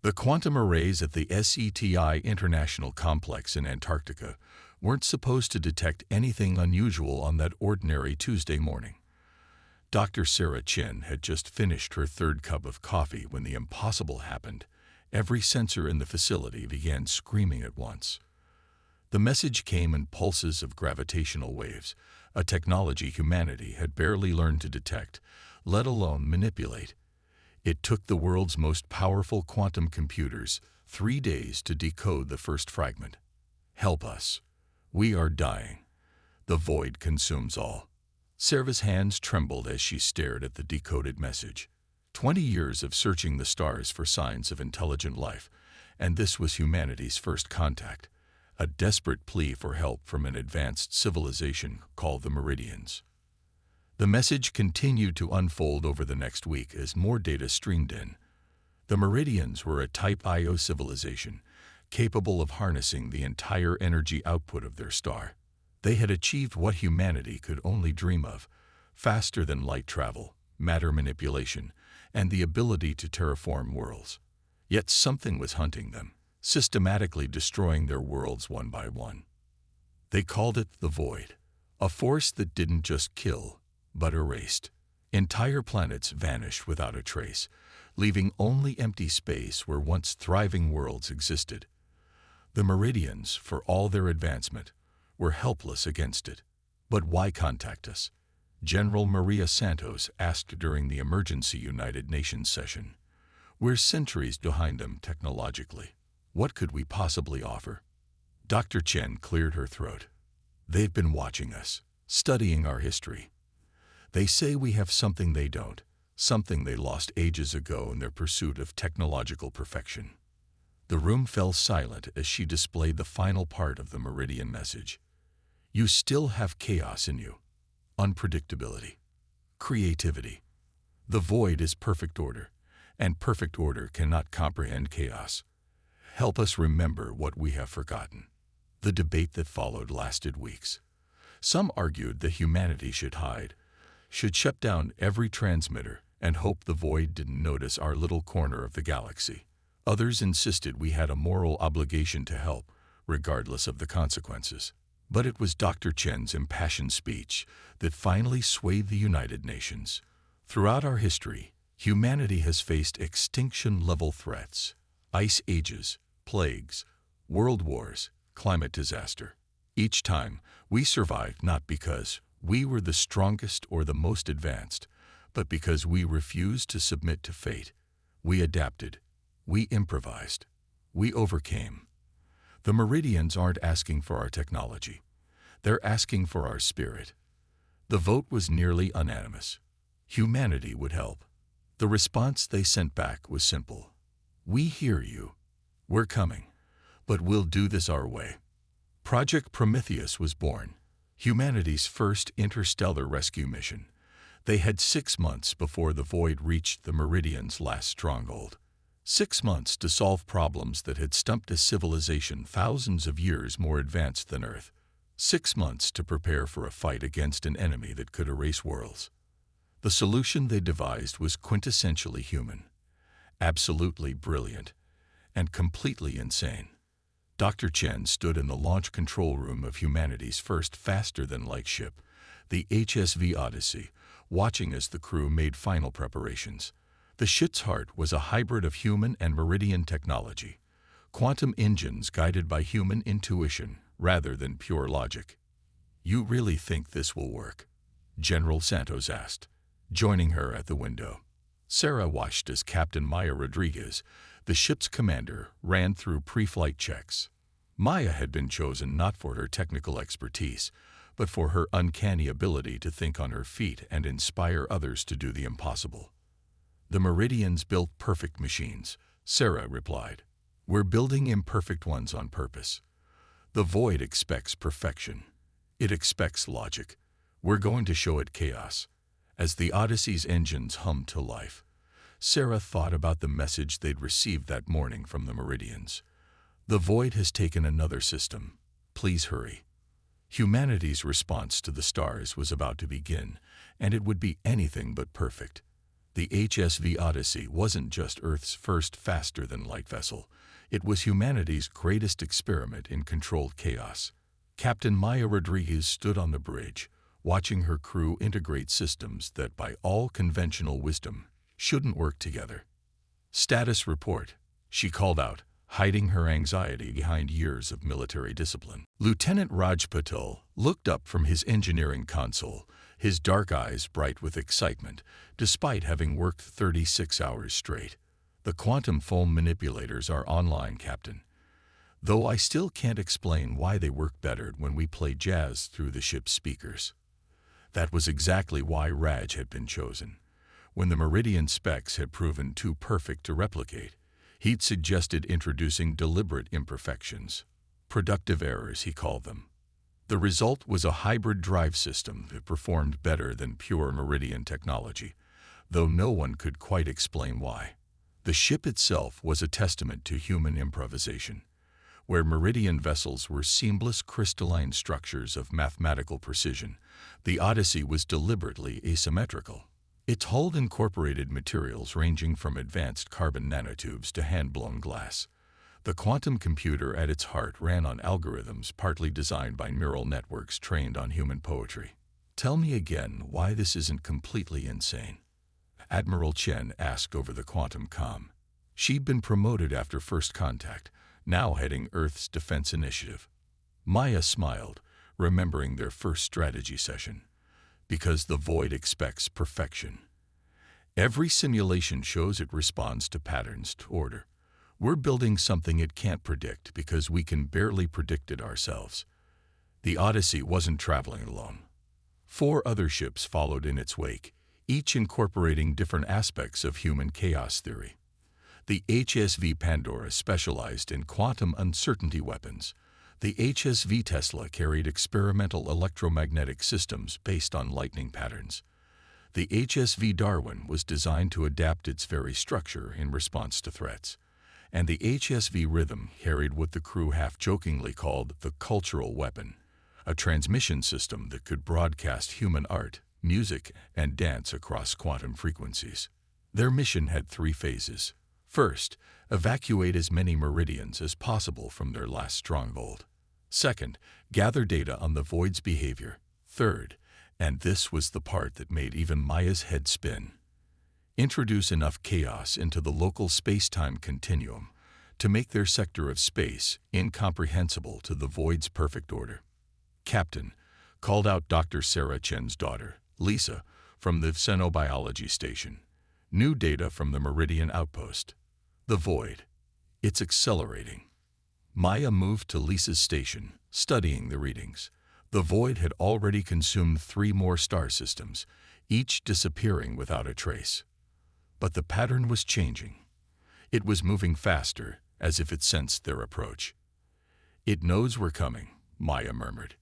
The quantum arrays at the SETI International Complex in Antarctica weren't supposed to detect anything unusual on that ordinary Tuesday morning. Dr. Sarah Chin had just finished her third cup of coffee when the impossible happened. Every sensor in the facility began screaming at once. The message came in pulses of gravitational waves, a technology humanity had barely learned to detect, let alone manipulate. It took the world's most powerful quantum computers 3 days to decode the first fragment. Help us. We are dying. The void consumes all. Sarah's hands trembled as she stared at the decoded message. 20 years of searching the stars for signs of intelligent life, and this was humanity's first contact, a desperate plea for help from an advanced civilization called the Meridians. The message continued to unfold over the next week as more data streamed in. The Meridians were a Type Io civilization, capable of harnessing the entire energy output of their star. They had achieved what humanity could only dream of: faster than light travel, matter manipulation, and the ability to terraform worlds. Yet something was hunting them, systematically destroying their worlds one by one. They called it the Void, a force that didn't just kill, but erased. Entire planets vanished without a trace, leaving only empty space where once thriving worlds existed. The Meridians, for all their advancement, were helpless against it. But why contact us? General Maria Santos asked during the emergency United Nations session. We're centuries behind them technologically. What could we possibly offer? Dr. Chen cleared her throat. They've been watching us, studying our history. They say we have something they don't, something they lost ages ago in their pursuit of technological perfection. The room fell silent as she displayed the final part of the Meridian message. You still have chaos in you. Unpredictability. Creativity. The void is perfect order, and perfect order cannot comprehend chaos. Help us remember what we have forgotten. The debate that followed lasted weeks. Some argued that humanity should hide, should shut down every transmitter, and hope the void didn't notice our little corner of the galaxy. Others insisted we had a moral obligation to help, regardless of the consequences. But it was Dr. Chen's impassioned speech that finally swayed the United Nations. Throughout our history, humanity has faced extinction-level threats: ice ages, plagues, world wars, climate disaster. Each time, we survived not because we were the strongest or the most advanced, but because we refused to submit to fate. We adapted. We improvised. We overcame. The Meridians aren't asking for our technology. They're asking for our spirit. The vote was nearly unanimous. Humanity would help. The response they sent back was simple. We hear you. We're coming. But we'll do this our way. Project Prometheus was born, humanity's first interstellar rescue mission. They had 6 months before the void reached the Meridians' last stronghold. 6 months to solve problems that had stumped a civilization thousands of years more advanced than Earth. 6 months to prepare for a fight against an enemy that could erase worlds. The solution they devised was quintessentially human, absolutely brilliant, and completely insane. Dr. Chen stood in the launch control room of humanity's first faster-than-light ship, the HSV Odyssey, watching as the crew made final preparations. The ship's heart was a hybrid of human and Meridian technology, quantum engines guided by human intuition rather than pure logic. You really think this will work? General Santos asked, joining her at the window. Sarah watched as Captain Maya Rodriguez, the ship's commander, ran through pre-flight checks. Maya had been chosen not for her technical expertise, but for her uncanny ability to think on her feet and inspire others to do the impossible. The Meridians built perfect machines, Sarah replied. We're building imperfect ones on purpose. The void expects perfection. It expects logic. We're going to show it chaos. As the Odyssey's engines hummed to life, Sarah thought about the message they'd received that morning from the Meridians. The void has taken another system. Please hurry. Humanity's response to the stars was about to begin, and it would be anything but perfect. The HSV Odyssey wasn't just Earth's first faster-than-light vessel. It was humanity's greatest experiment in controlled chaos. Captain Maya Rodriguez stood on the bridge, watching her crew integrate systems that, by all conventional wisdom, shouldn't work together. "Status report," she called out, hiding her anxiety behind years of military discipline. Lieutenant Raj Patel looked up from his engineering console, his dark eyes bright with excitement, despite having worked 36 hours straight. "The quantum foam manipulators are online, Captain. Though I still can't explain why they work better when we play jazz through the ship's speakers." That was exactly why Raj had been chosen. When the Meridian specs had proven too perfect to replicate, he'd suggested introducing deliberate imperfections. Productive errors, he called them. The result was a hybrid drive system that performed better than pure Meridian technology, though no one could quite explain why. The ship itself was a testament to human improvisation. Where Meridian vessels were seamless crystalline structures of mathematical precision, the Odyssey was deliberately asymmetrical. Its hull incorporated materials ranging from advanced carbon nanotubes to hand-blown glass. The quantum computer at its heart ran on algorithms partly designed by neural networks trained on human poetry. "Tell me again why this isn't completely insane," Admiral Chen asked over the quantum comm. She'd been promoted after first contact, now heading Earth's defense initiative. Maya smiled, remembering their first strategy session. "Because the Void expects perfection. Every simulation shows it responds to patterns, to order. We're building something it can't predict because we can barely predict it ourselves." The Odyssey wasn't traveling alone. 4 other ships followed in its wake, each incorporating different aspects of human chaos theory. The HSV Pandora specialized in quantum uncertainty weapons. The HSV Tesla carried experimental electromagnetic systems based on lightning patterns. The HSV Darwin was designed to adapt its very structure in response to threats. And the HSV Rhythm carried what the crew half-jokingly called the cultural weapon, a transmission system that could broadcast human art, music, and dance across quantum frequencies. Their mission had 3 phases. First, evacuate as many meridians as possible from their last stronghold. Second, gather data on the Void's behavior. Third, and this was the part that made even Maya's head spin, introduce enough chaos into the local space-time continuum to make their sector of space incomprehensible to the Void's perfect order. "Captain," called out Dr. Sarah Chen's daughter, Lisa, from the xenobiology station. "New data from the Meridian outpost. The Void. It's accelerating." Maya moved to Lisa's station, studying the readings. The Void had already consumed 3 more star systems, each disappearing without a trace. But the pattern was changing. It was moving faster, as if it sensed their approach. "It knows we're coming," Maya murmured.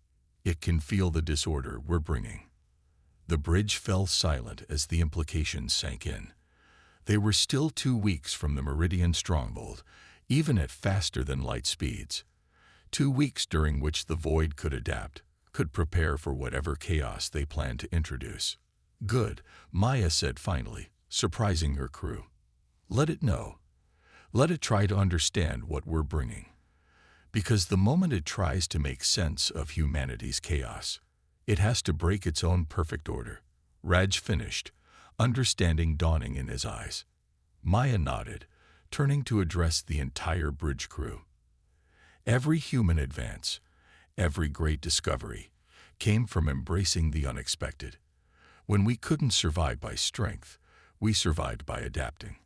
"It can feel the disorder we're bringing." The bridge fell silent as the implications sank in. They were still 2 weeks from the Meridian stronghold, even at faster-than-light speeds. 2 weeks during which the Void could adapt, could prepare for whatever chaos they planned to introduce. "Good," Maya said finally, surprising her crew. "Let it know. Let it try to understand what we're bringing. Because the moment it tries to make sense of humanity's chaos, it has to break its own perfect order." Raj finished, understanding dawning in his eyes. Maya nodded, turning to address the entire bridge crew. Every human advance, every great discovery, came from embracing the unexpected. When we couldn't survive by strength, we survived by adapting.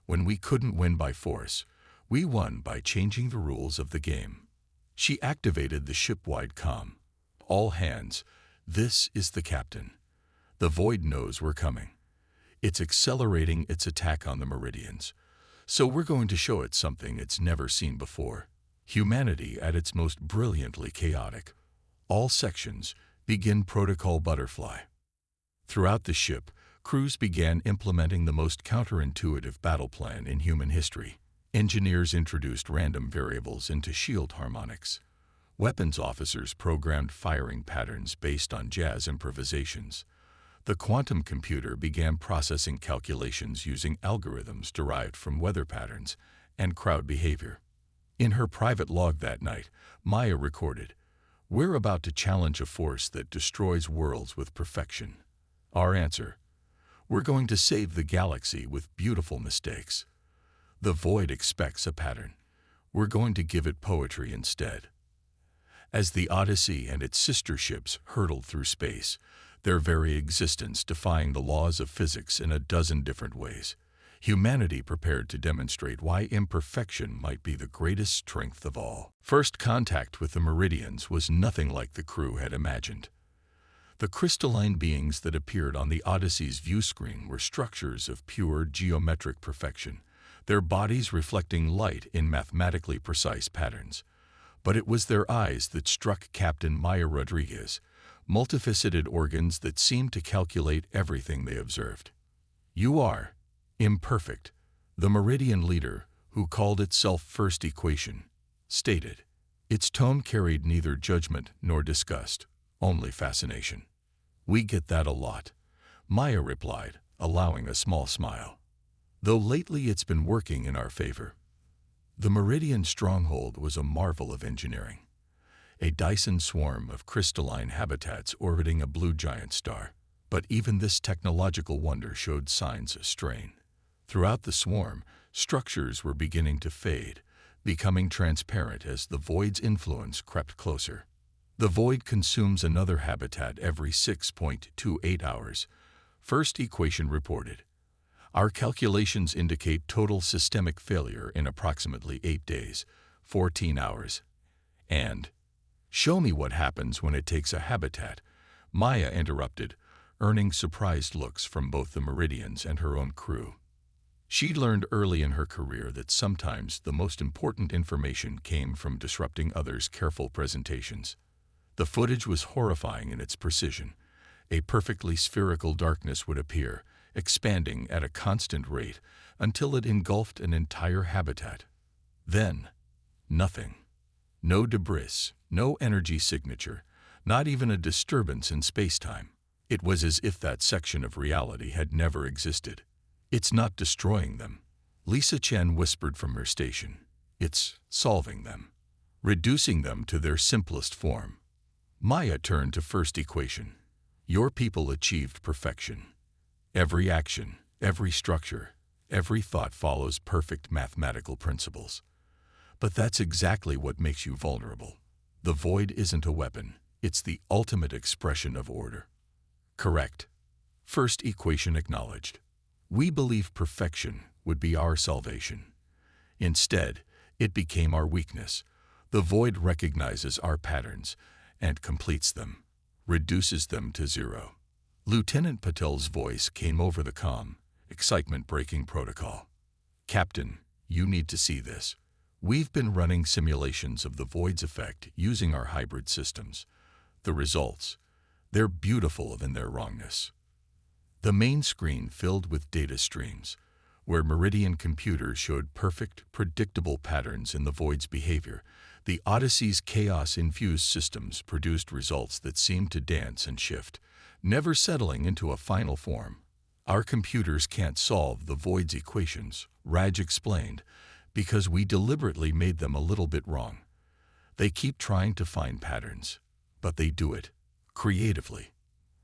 When we couldn't win by force, we won by changing the rules of the game. She activated the ship-wide comm. "All hands, this is the captain. The Void knows we're coming. It's accelerating its attack on the Meridians. So we're going to show it something it's never seen before. Humanity at its most brilliantly chaotic. All sections, begin Protocol Butterfly." Throughout the ship, crews began implementing the most counterintuitive battle plan in human history. Engineers introduced random variables into shield harmonics. Weapons officers programmed firing patterns based on jazz improvisations. The quantum computer began processing calculations using algorithms derived from weather patterns and crowd behavior. In her private log that night, Maya recorded, "We're about to challenge a force that destroys worlds with perfection. Our answer: we're going to save the galaxy with beautiful mistakes. The void expects a pattern. We're going to give it poetry instead." As the Odyssey and its sister ships hurtled through space, their very existence defying the laws of physics in a dozen different ways, humanity prepared to demonstrate why imperfection might be the greatest strength of all. First contact with the Meridians was nothing like the crew had imagined. The crystalline beings that appeared on the Odyssey's view screen were structures of pure geometric perfection, their bodies reflecting light in mathematically precise patterns. But it was their eyes that struck Captain Maya Rodriguez, multifaceted organs that seemed to calculate everything they observed. "You are imperfect," the Meridian leader, who called itself First Equation, stated. Its tone carried neither judgment nor disgust, only fascination. "We get that a lot," Maya replied, allowing a small smile. "Though lately it's been working in our favor." The Meridian stronghold was a marvel of engineering. A Dyson swarm of crystalline habitats orbiting a blue giant star. But even this technological wonder showed signs of strain. Throughout the swarm, structures were beginning to fade, becoming transparent as the void's influence crept closer. "The void consumes another habitat every 6.28 hours, First Equation reported. Our calculations indicate total systemic failure in approximately 8 days, 14 hours. And show me what happens when it takes a habitat," Maya interrupted, earning surprised looks from both the Meridians and her own crew. She'd learned early in her career that sometimes the most important information came from disrupting others' careful presentations. The footage was horrifying in its precision. A perfectly spherical darkness would appear, expanding at a constant rate until it engulfed an entire habitat. Then, nothing. No debris, no energy signature, not even a disturbance in space-time. It was as if that section of reality had never existed. "It's not destroying them," Lisa Chen whispered from her station. "It's solving them, reducing them to their simplest form." Maya turned to First Equation. "Your people achieved perfection. Every action, every structure, every thought follows perfect mathematical principles. But that's exactly what makes you vulnerable. The void isn't a weapon. It's the ultimate expression of order." "Correct," First Equation acknowledged. "We believe perfection would be our salvation. Instead, it became our weakness. The void recognizes our patterns and completes them, reduces them to zero." Lieutenant Patel's voice came over the comm, excitement breaking protocol. "Captain, you need to see this. We've been running simulations of the void's effect using our hybrid systems. The results, they're beautiful in their wrongness." The main screen filled with data streams, where Meridian computers showed perfect, predictable patterns in the void's behavior. The Odyssey's chaos-infused systems produced results that seemed to dance and shift, never settling into a final form. "Our computers can't solve the void's equations," Raj explained, "because we deliberately made them a little bit wrong. They keep trying to find patterns, but they do it creatively."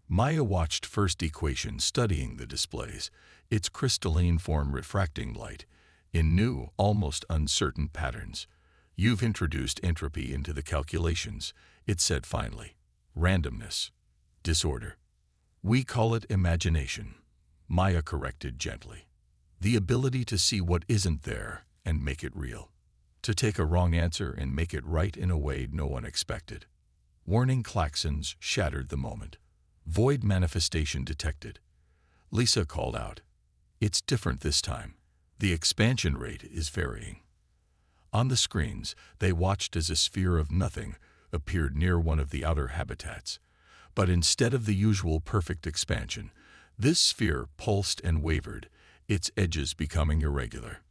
Maya watched First Equation studying the displays, its crystalline form refracting light in new, almost uncertain patterns. "You've introduced entropy into the calculations," it said finally. "Randomness, disorder. We call it imagination," Maya corrected gently. "The ability to see what isn't there and make it real. To take a wrong answer and make it right in a way no one expected." Warning klaxons shattered the moment. "Void manifestation detected," Lisa called out. "It's different this time. The expansion rate is varying." On the screens, they watched as a sphere of nothing appeared near one of the outer habitats. But instead of the usual perfect expansion, this sphere pulsed and wavered, its edges becoming irregular.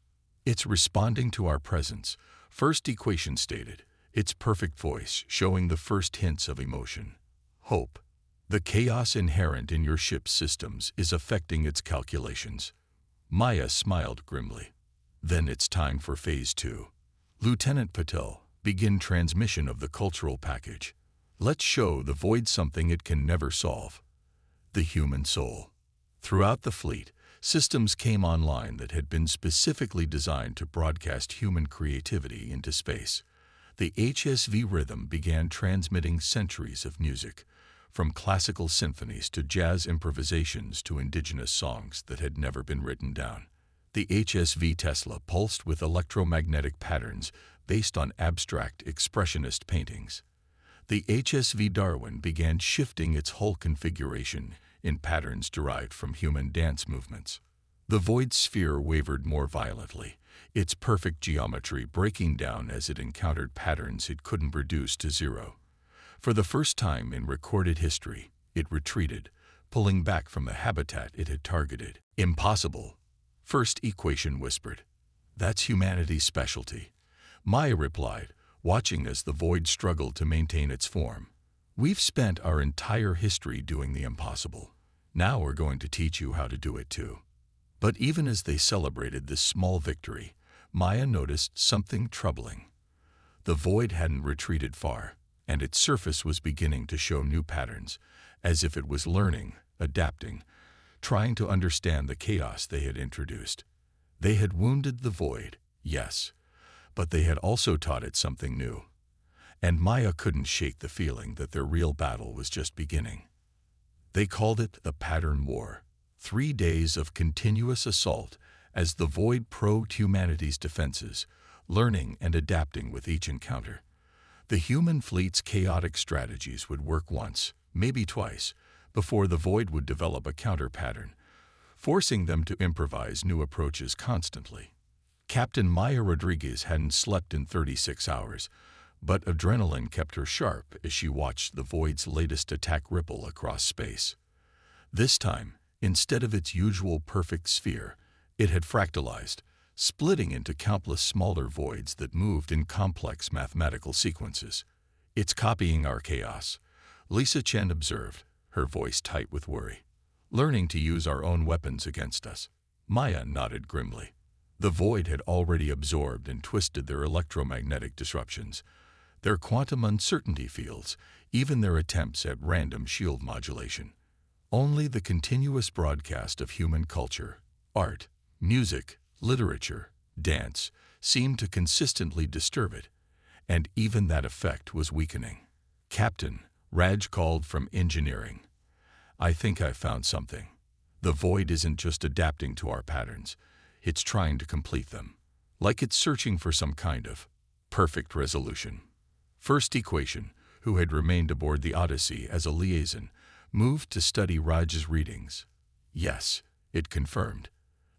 "It's responding to our presence," First Equation stated, its perfect voice showing the first hints of emotion. "Hope, The chaos inherent in your ship's systems is affecting its calculations. Maya smiled grimly. Then it's time for Phase 2. Lieutenant Patel, begin transmission of the cultural package. Let's show the void something it can never solve. The human soul. Throughout the fleet, systems came online that had been specifically designed to broadcast human creativity into space. The HSV rhythm began transmitting centuries of music, from classical symphonies to jazz improvisations to indigenous songs that had never been written down. The HSV Tesla pulsed with electromagnetic patterns based on abstract expressionist paintings. The HSV Darwin began shifting its whole configuration in patterns derived from human dance movements. The void sphere wavered more violently, its perfect geometry breaking down as it encountered patterns it couldn't reduce to zero. For the first time in recorded history, it retreated, pulling back from the habitat it had targeted. Impossible. First equation whispered. That's humanity's specialty. Maya replied, watching as the void struggled to maintain its form. We've spent our entire history doing the impossible. Now we're going to teach you how to do it too. But even as they celebrated this small victory, Maya noticed something troubling. The void hadn't retreated far, and its surface was beginning to show new patterns, as if it was learning, adapting, trying to understand the chaos they had introduced. They had wounded the void, yes, but they had also taught it something new. And Maya couldn't shake the feeling that their real battle was just beginning. They called it the Pattern War, 3 days of continuous assault as the void probed humanity's defenses, learning and adapting with each encounter. The human fleet's chaotic strategies would work once, maybe twice, before the void would develop a counter pattern, forcing them to improvise new approaches constantly. Captain Maya Rodriguez hadn't slept in 36 hours, but adrenaline kept her sharp as she watched the void's latest attack ripple across space. This time, instead of its usual perfect sphere, it had fractalized, splitting into countless smaller voids that moved in complex mathematical sequences. It's copying our chaos, Lisa Chen observed, her voice tight with worry. Learning to use our own weapons against us. Maya nodded grimly. The void had already absorbed and twisted their electromagnetic disruptions, their quantum uncertainty fields, even their attempts at random shield modulation. Only the continuous broadcast of human culture, art, music, literature, dance, seemed to consistently disturb it, and even that effect was weakening. Captain, Raj called from engineering. I think I've found something. The void isn't just adapting to our patterns, it's trying to complete them, like it's searching for some kind of perfect resolution. First Equation, who had remained aboard the Odyssey as a liaison, moved to study Raj's readings. Yes, it confirmed.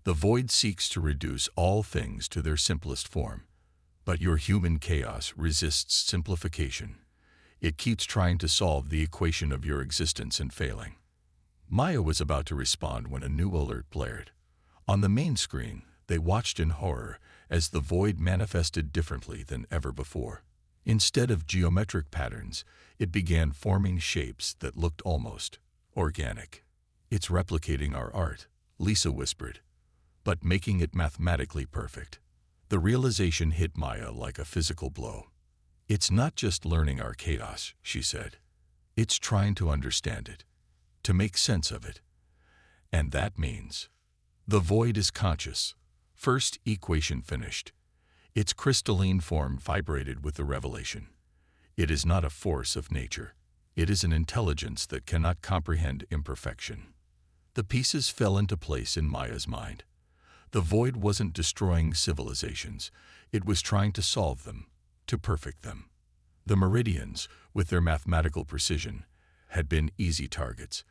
The void seeks to reduce all things to their simplest form. But your human chaos resists simplification. It keeps trying to solve the equation of your existence and failing. Maya was about to respond when a new alert blared. On the main screen, they watched in horror as the void manifested differently than ever before. Instead of geometric patterns, it began forming shapes that looked almost organic. It's replicating our art, Lisa whispered, but making it mathematically perfect. The realization hit Maya like a physical blow. It's not just learning our chaos, she said. It's trying to understand it, to make sense of it. And that means the void is conscious. First Equation finished. Its crystalline form vibrated with the revelation. It is not a force of nature. It is an intelligence that cannot comprehend imperfection. The pieces fell into place in Maya's mind. The void wasn't destroying civilizations. It was trying to solve them, to perfect them. The meridians, with their mathematical precision, had been easy targets,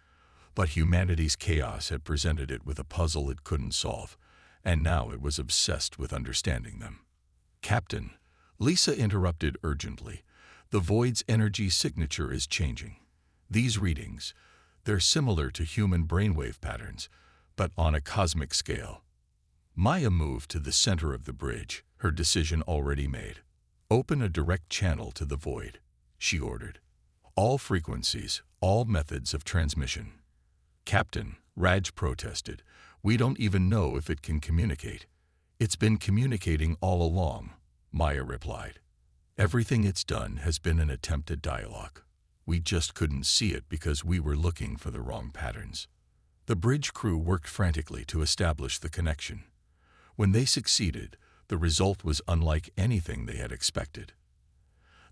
but humanity's chaos had presented it with a puzzle it couldn't solve, and now it was obsessed with understanding them. Captain, Lisa interrupted urgently. The void's energy signature is changing. These readings, they're similar to human brainwave patterns, but on a cosmic scale. Maya moved to the center of the bridge, her decision already made. Open a direct channel to the void, she ordered. All frequencies, all methods of transmission. Captain, Raj protested, we don't even know if it can communicate. It's been communicating all along, Maya replied. Everything it's done has been an attempt at dialogue. We just couldn't see it because we were looking for the wrong patterns. The bridge crew worked frantically to establish the connection. When they succeeded, the result was unlike anything they had expected.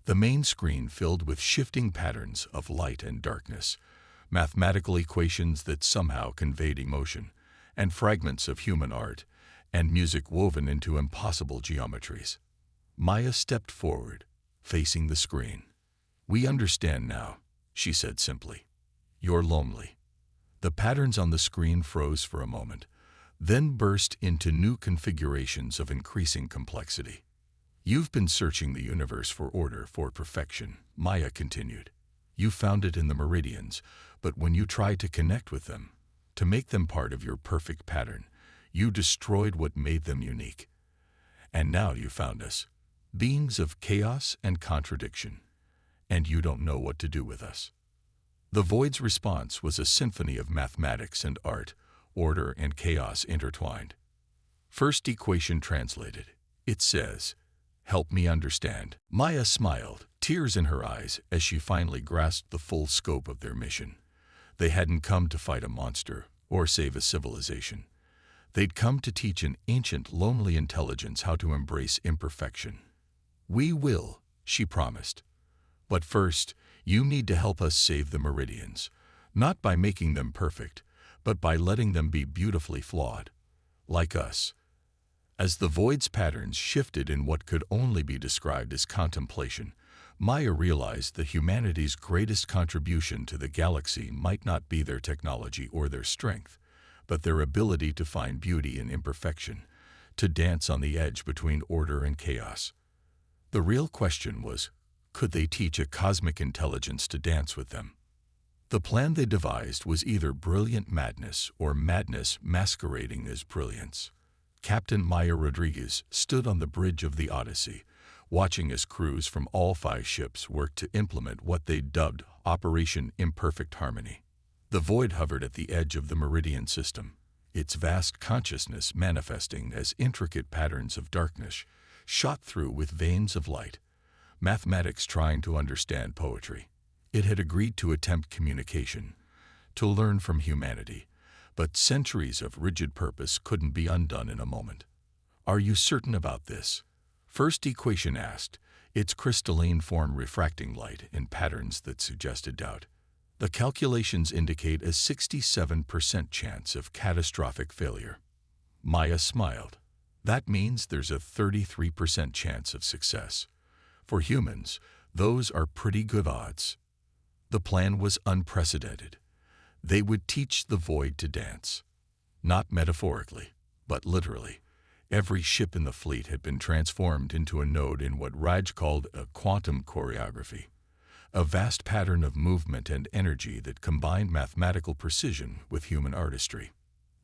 The main screen filled with shifting patterns of light and darkness, mathematical equations that somehow conveyed emotion, and fragments of human art and music woven into impossible geometries. Maya stepped forward, facing the screen. We understand now, she said simply. You're lonely. The patterns on the screen froze for a moment, then burst into new configurations of increasing complexity. You've been searching the universe for order, for perfection, Maya continued. You found it in the meridians, but when you tried to connect with them, to make them part of your perfect pattern, you destroyed what made them unique. And now you found us, beings of chaos and contradiction, and you don't know what to do with us. The void's response was a symphony of mathematics and art, order and chaos intertwined. First equation translated. It says, help me understand. Maya smiled, tears in her eyes as she finally grasped the full scope of their mission. They hadn't come to fight a monster or save a civilization. They'd come to teach an ancient, lonely intelligence how to embrace imperfection. We will, she promised. But first, you need to help us save the meridians, not by making them perfect, but by letting them be beautifully flawed, like us. As the void's patterns shifted in what could only be described as contemplation, Maya realized that humanity's greatest contribution to the galaxy might not be their technology or their strength, but their ability to find beauty in imperfection, to dance on the edge between order and chaos. The real question was, could they teach a cosmic intelligence to dance with them? The plan they devised was either brilliant madness or madness masquerading as brilliance. Captain Maya Rodriguez stood on the bridge of the Odyssey, watching as crews from all 5 ships worked to implement what they dubbed Operation Imperfect Harmony. The void hovered at the edge of the meridian system, its vast consciousness manifesting as intricate patterns of darkness shot through with veins of light, mathematics trying to understand poetry. It had agreed to attempt communication, to learn from humanity, but centuries of rigid purpose couldn't be undone in a moment. Are you certain about this? First equation asked, its crystalline form refracting light in patterns that suggested doubt. The calculations indicate a 67% chance of catastrophic failure. Maya smiled. That means there's a 33% chance of success. For humans, those are pretty good odds. The plan was unprecedented. They would teach the void to dance. Not metaphorically, but literally. Every ship in the fleet had been transformed into a node in what Raj called a quantum choreography, a vast pattern of movement and energy that combined mathematical precision with human artistry.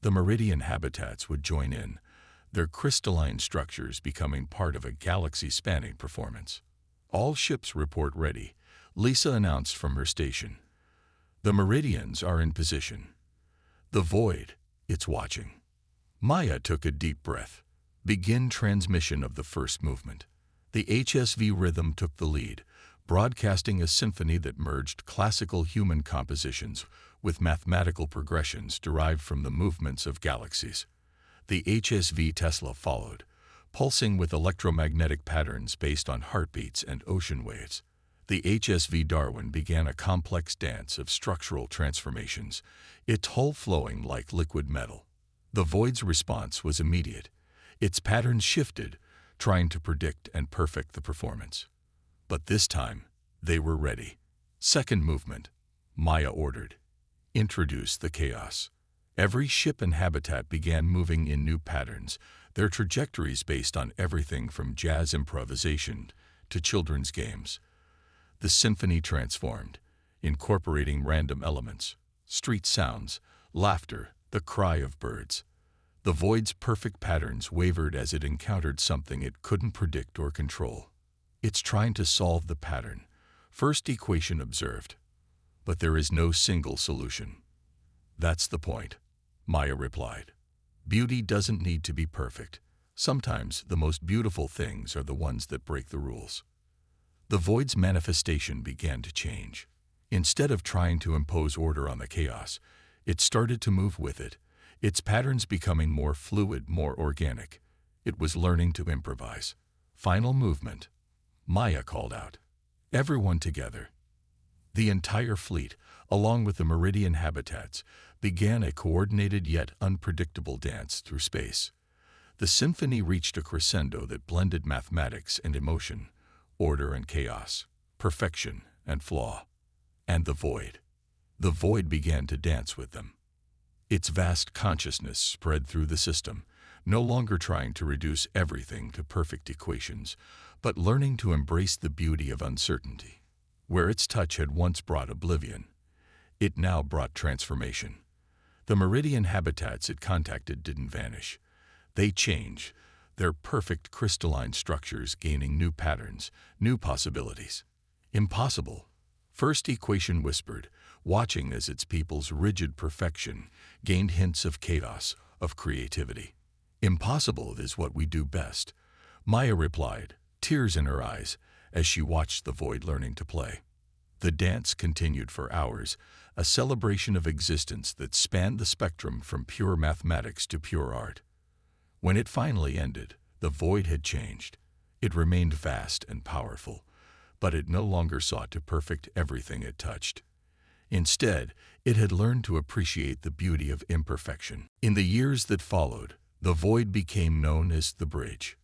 The meridian habitats would join in, their crystalline structures becoming part of a galaxy-spanning performance. All ships report ready, Lisa announced from her station. The meridians are in position. The void, it's watching. Maya took a deep breath. Begin transmission of the first movement. The HSV rhythm took the lead, broadcasting a symphony that merged classical human compositions with mathematical progressions derived from the movements of galaxies. The HSV Tesla followed, pulsing with electromagnetic patterns based on heartbeats and ocean waves. The HSV Darwin began a complex dance of structural transformations, its hull flowing like liquid metal. The void's response was immediate. Its patterns shifted, trying to predict and perfect the performance. But this time, they were ready. Second movement, Maya ordered. Introduce the chaos. Every ship and habitat began moving in new patterns, their trajectories based on everything from jazz improvisation to children's games. The symphony transformed, incorporating random elements, street sounds, laughter, the cry of birds. The void's perfect patterns wavered as it encountered something it couldn't predict or control. It's trying to solve the pattern, first equation observed. But there is no single solution. That's the point, Maya replied. Beauty doesn't need to be perfect. Sometimes the most beautiful things are the ones that break the rules. The void's manifestation began to change. Instead of trying to impose order on the chaos, it started to move with it, its patterns becoming more fluid, more organic. It was learning to improvise. Final movement, Maya called out. Everyone together. The entire fleet, along with the Meridian habitats, began a coordinated yet unpredictable dance through space. The symphony reached a crescendo that blended mathematics and emotion, order and chaos, perfection and flaw. And the void. The void began to dance with them. Its vast consciousness spread through the system, no longer trying to reduce everything to perfect equations, but learning to embrace the beauty of uncertainty. Where its touch had once brought oblivion, it now brought transformation. The Meridian habitats it contacted didn't vanish. They changed, their perfect crystalline structures gaining new patterns, new possibilities. Impossible. First equation whispered, watching as its people's rigid perfection gained hints of chaos, of creativity. Impossible is what we do best, Maya replied, tears in her eyes, as she watched the void learning to play. The dance continued for hours, a celebration of existence that spanned the spectrum from pure mathematics to pure art. When it finally ended, the void had changed. It remained vast and powerful, but it no longer sought to perfect everything it touched. Instead, it had learned to appreciate the beauty of imperfection. In the years that followed, the void became known as the bridge,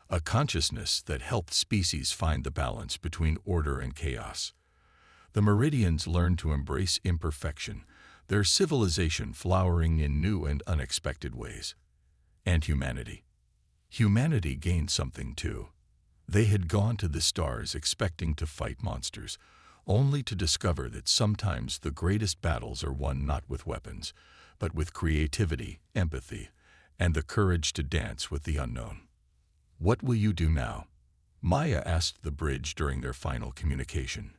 a consciousness that helped species find the balance between order and chaos. The Meridians learned to embrace imperfection, their civilization flowering in new and unexpected ways. And humanity. Humanity gained something too. They had gone to the stars expecting to fight monsters, only to discover that sometimes the greatest battles are won not with weapons, but with creativity, empathy, and the courage to dance with the unknown. What will you do now? Maya asked the bridge during their final communication.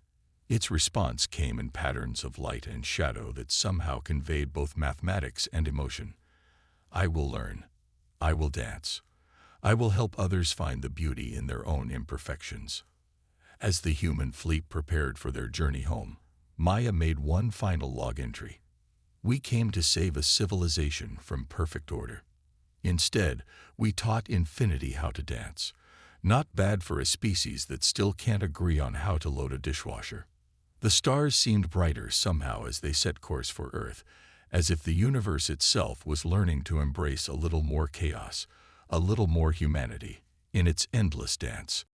Its response came in patterns of light and shadow that somehow conveyed both mathematics and emotion. I will learn. I will dance. I will help others find the beauty in their own imperfections. As the human fleet prepared for their journey home, Maya made one final log entry. We came to save a civilization from perfect order. Instead, we taught infinity how to dance. Not bad for a species that still can't agree on how to load a dishwasher. The stars seemed brighter somehow as they set course for Earth, as if the universe itself was learning to embrace a little more chaos, a little more humanity, in its endless dance.